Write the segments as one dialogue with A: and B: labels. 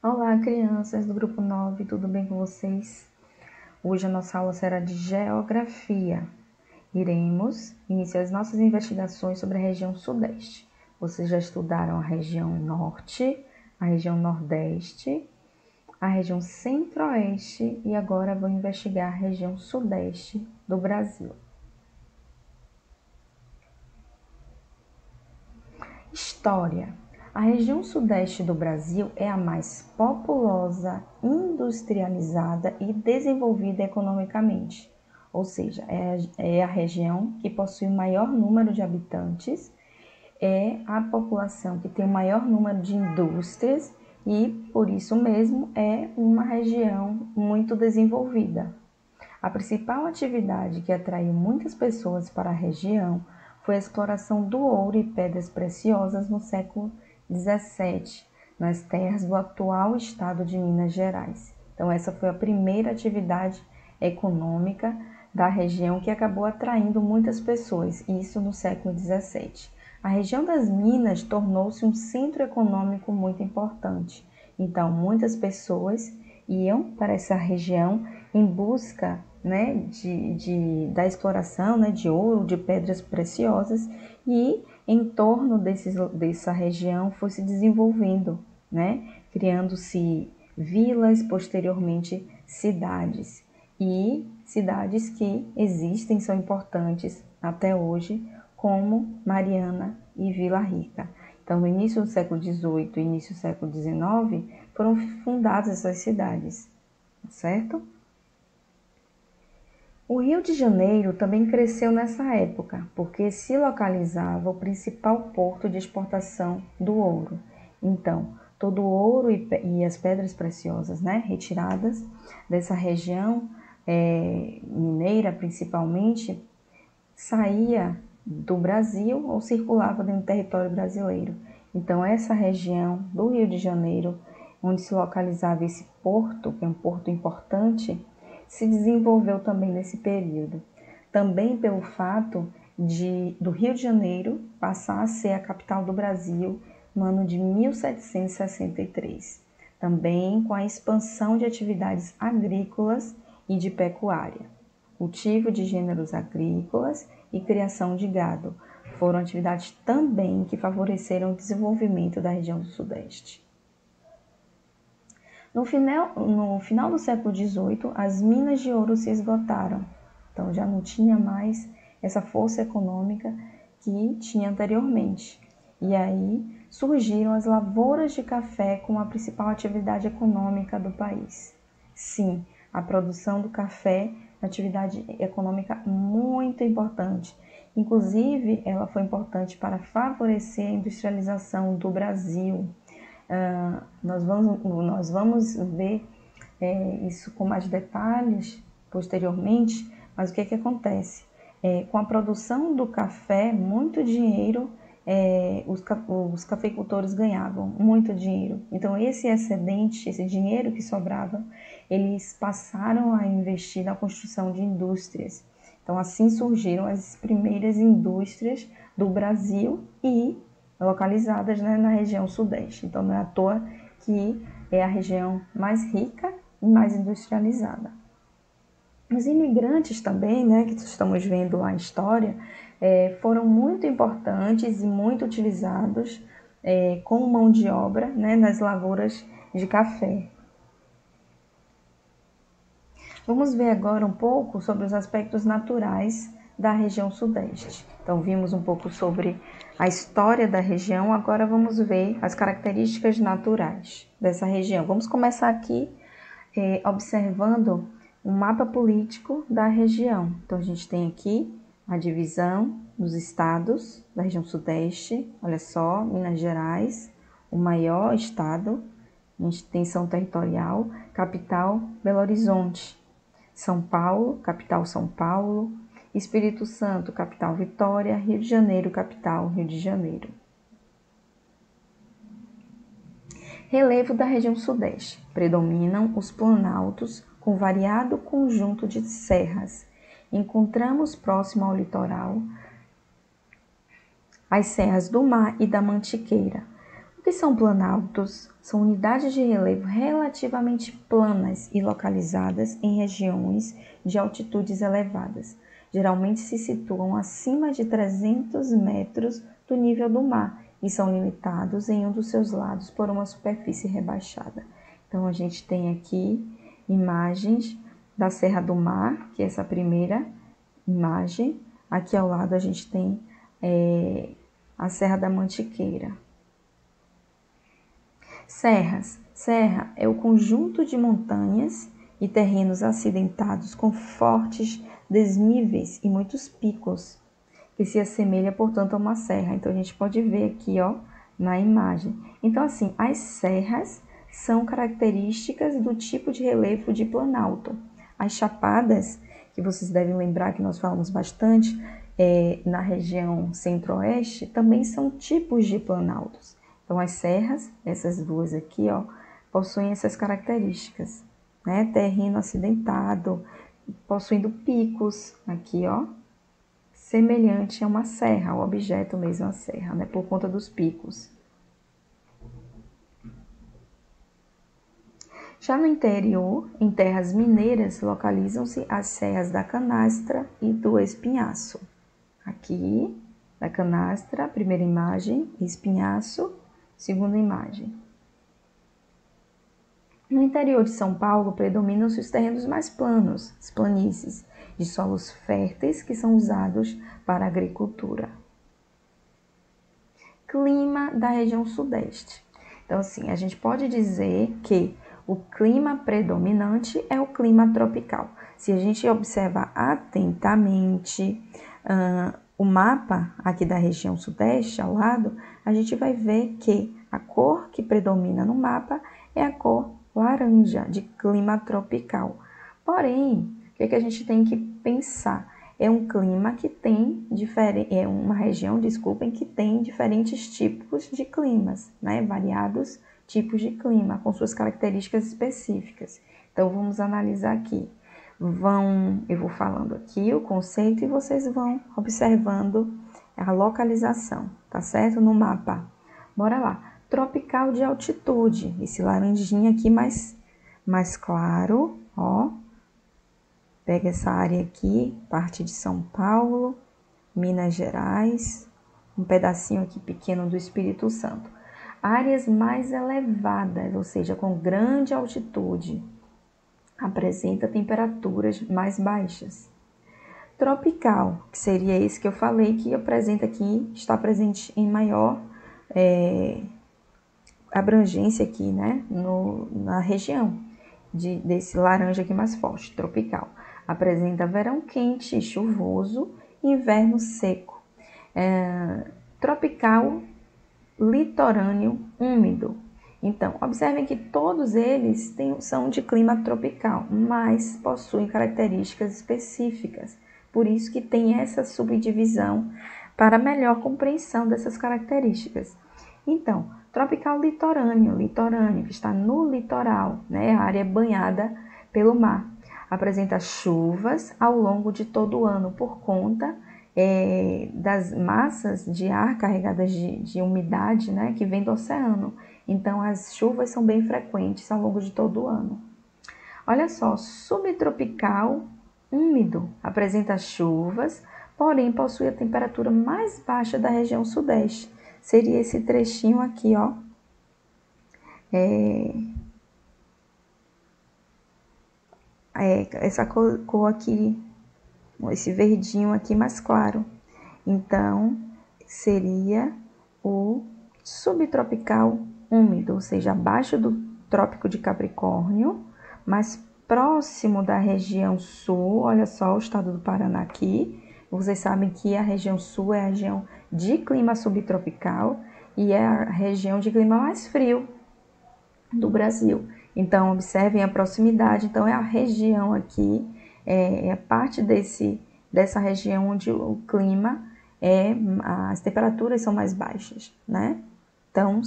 A: Olá, crianças do grupo 9, tudo bem com vocês? Hoje a nossa aula será de Geografia. Iremos iniciar as nossas investigações sobre a região Sudeste. Vocês já estudaram a região Norte, a região Nordeste, a região Centro-Oeste e agora vão investigar a região Sudeste do Brasil. História. A região sudeste do Brasil é a mais populosa, industrializada e desenvolvida economicamente, ou seja, é a região que possui o maior número de habitantes, é a população que tem o maior número de indústrias e, por isso mesmo, é uma região muito desenvolvida. A principal atividade que atraiu muitas pessoas para a região foi a exploração do ouro e pedras preciosas no século XVII, nas terras do atual estado de Minas Gerais. Então, essa foi a primeira atividade econômica da região que acabou atraindo muitas pessoas, isso no século XVII. A região das Minas tornou-se um centro econômico muito importante. Então, muitas pessoas iam para essa região em busca da exploração de ouro, de pedras preciosas, e em torno dessa região foi se desenvolvendo, criando-se vilas, posteriormente cidades, e cidades que existem, são importantes até hoje, como Mariana e Vila Rica. Então, no início do século XVIII e início do século XIX, foram fundadas essas cidades, certo? O Rio de Janeiro também cresceu nessa época, porque se localizava o principal porto de exportação do ouro. Então, todo o ouro e as pedras preciosas, retiradas dessa região mineira, principalmente, saía do Brasil ou circulava dentro do território brasileiro. Então, essa região do Rio de Janeiro, onde se localizava esse porto, que é um porto importante, se desenvolveu também nesse período. Também pelo fato do Rio de Janeiro passar a ser a capital do Brasil no ano de 1763. Também com a expansão de atividades agrícolas e de pecuária. Cultivo de gêneros agrícolas e criação de gado foram atividades também que favoreceram o desenvolvimento da região do Sudeste. No final do século XVIII, as minas de ouro se esgotaram, então já não tinha mais essa força econômica que tinha anteriormente. E aí surgiram as lavouras de café como a principal atividade econômica do país. Sim, a produção do café é uma atividade econômica muito importante. Inclusive, ela foi importante para favorecer a industrialização do Brasil. Nós vamos ver isso com mais detalhes posteriormente, mas o que acontece? Com a produção do café, muito dinheiro, os cafeicultores ganhavam muito dinheiro. Então, esse excedente, esse dinheiro que sobrava, eles passaram a investir na construção de indústrias. Então, assim surgiram as primeiras indústrias do Brasil e localizadas na região sudeste. Então, não é à toa que é a região mais rica e mais industrializada. Os imigrantes também, que estamos vendo lá em história, foram muito importantes e muito utilizados como mão de obra nas lavouras de café. Vamos ver agora um pouco sobre os aspectos naturais da região sudeste. Então, vimos um pouco sobre a história da região, agora vamos ver as características naturais dessa região. Vamos começar aqui observando um mapa político da região. Então, a gente tem aqui a divisão dos estados da região sudeste. Olha só, Minas Gerais, o maior estado em extensão territorial, capital Belo Horizonte. São Paulo, capital São Paulo. Espírito Santo, capital Vitória. Rio de Janeiro, capital Rio de Janeiro. Relevo da região sudeste. Predominam os planaltos com variado conjunto de serras. Encontramos próximo ao litoral as serras do Mar e da Mantiqueira. O que são planaltos? São unidades de relevo relativamente planas e localizadas em regiões de altitudes elevadas. Geralmente se situam acima de 300 metros do nível do mar e são limitados em um dos seus lados por uma superfície rebaixada. Então, a gente tem aqui imagens da Serra do Mar, que é essa primeira imagem. Aqui ao lado a gente tem a Serra da Mantiqueira. Serras. Serra é o conjunto de montanhas e terrenos acidentados com fortes desníveis e muitos picos, que se assemelha, portanto, a uma serra. Então, a gente pode ver aqui, ó, na imagem. Então, assim, as serras são características do tipo de relevo de planalto. As chapadas, que vocês devem lembrar que nós falamos bastante, na região centro-oeste, também são tipos de planaltos. Então, as serras, essas duas aqui, ó, possuem essas características, né? Terreno acidentado, possuindo picos, aqui, ó, semelhante a uma serra, o objeto mesmo a serra, né? Por conta dos picos. Já no interior, em terras mineiras, localizam-se as serras da Canastra e do Espinhaço. Aqui, da Canastra, primeira imagem, Espinhaço, segunda imagem. No interior de São Paulo, predominam-se os terrenos mais planos, as planícies, de solos férteis que são usados para a agricultura. Clima da região sudeste. Então, assim, a gente pode dizer que o clima predominante é o clima tropical. Se a gente observar atentamente o mapa aqui da região sudeste ao lado, a gente vai ver que a cor que predomina no mapa é a cor laranja, de clima tropical. Porém, o que a gente tem que pensar? É um clima que tem uma região, desculpem, que tem diferentes tipos de climas, né? Variados tipos de clima, com suas características específicas. Então, vamos analisar aqui. Eu vou falando aqui o conceito e vocês vão observando a localização, tá certo? No mapa. Bora lá. Tropical de altitude, esse laranjinha aqui mais claro, ó. Pega essa área aqui, parte de São Paulo, Minas Gerais, um pedacinho aqui pequeno do Espírito Santo. Áreas mais elevadas, ou seja, com grande altitude, apresenta temperaturas mais baixas. Tropical, que seria esse que eu falei, que apresenta aqui, está presente em maior abrangência aqui, né, na região desse laranja aqui mais forte, tropical. Apresenta verão quente e chuvoso e inverno seco. Tropical litorâneo úmido. Então, observem que todos eles são de clima tropical, mas possuem características específicas. Por isso que tem essa subdivisão para melhor compreensão dessas características. Então, tropical litorâneo, que está no litoral, né, a área banhada pelo mar. Apresenta chuvas ao longo de todo o ano por conta das massas de ar carregadas de umidade, né, que vem do oceano. Então, as chuvas são bem frequentes ao longo de todo o ano. Olha só, subtropical úmido, apresenta chuvas, porém possui a temperatura mais baixa da região sudeste. Seria esse trechinho aqui, ó. Essa cor aqui, esse verdinho aqui mais claro. Então, seria o subtropical úmido, ou seja, abaixo do Trópico de Capricórnio, mais próximo da região sul. Olha só o estado do Paraná aqui. Vocês sabem que a região sul é a região de clima subtropical e é a região de clima mais frio do Brasil. Então, observem a proximidade. Então, é a região aqui, é a parte dessa região onde o clima, as temperaturas são mais baixas, né? Então,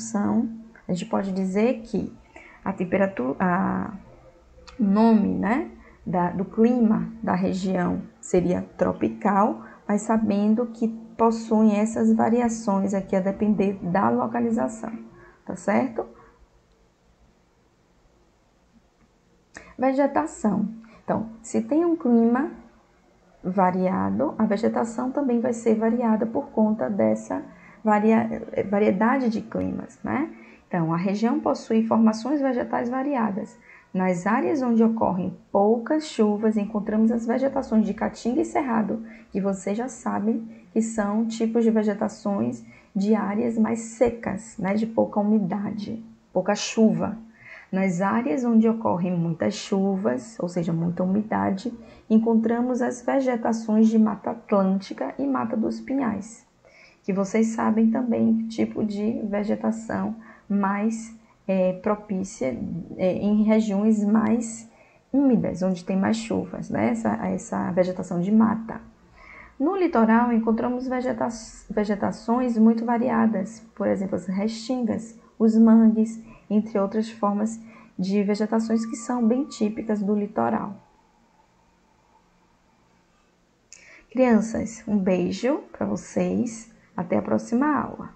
A: a gente pode dizer que a temperatura, o nome, né, do clima da região seria tropical, mas sabendo que possuem essas variações aqui a depender da localização. tá certo? Vegetação. Então, se tem um clima variado, a vegetação também vai ser variada por conta dessa variedade de climas, né? Então, a região possui formações vegetais variadas. Nas áreas onde ocorrem poucas chuvas, encontramos as vegetações de caatinga e cerrado, que vocês já sabem que são tipos de vegetações de áreas mais secas, né? De pouca umidade, pouca chuva. Nas áreas onde ocorrem muitas chuvas, ou seja, muita umidade, encontramos as vegetações de Mata Atlântica e Mata dos Pinhais, que vocês sabem também que tipo de vegetação mais propícia em regiões mais úmidas, onde tem mais chuvas, né? Essa vegetação de mata. No litoral encontramos vegetações muito variadas, por exemplo, as restingas, os mangues, entre outras formas de vegetações que são bem típicas do litoral. Crianças, um beijo para vocês. Até a próxima aula.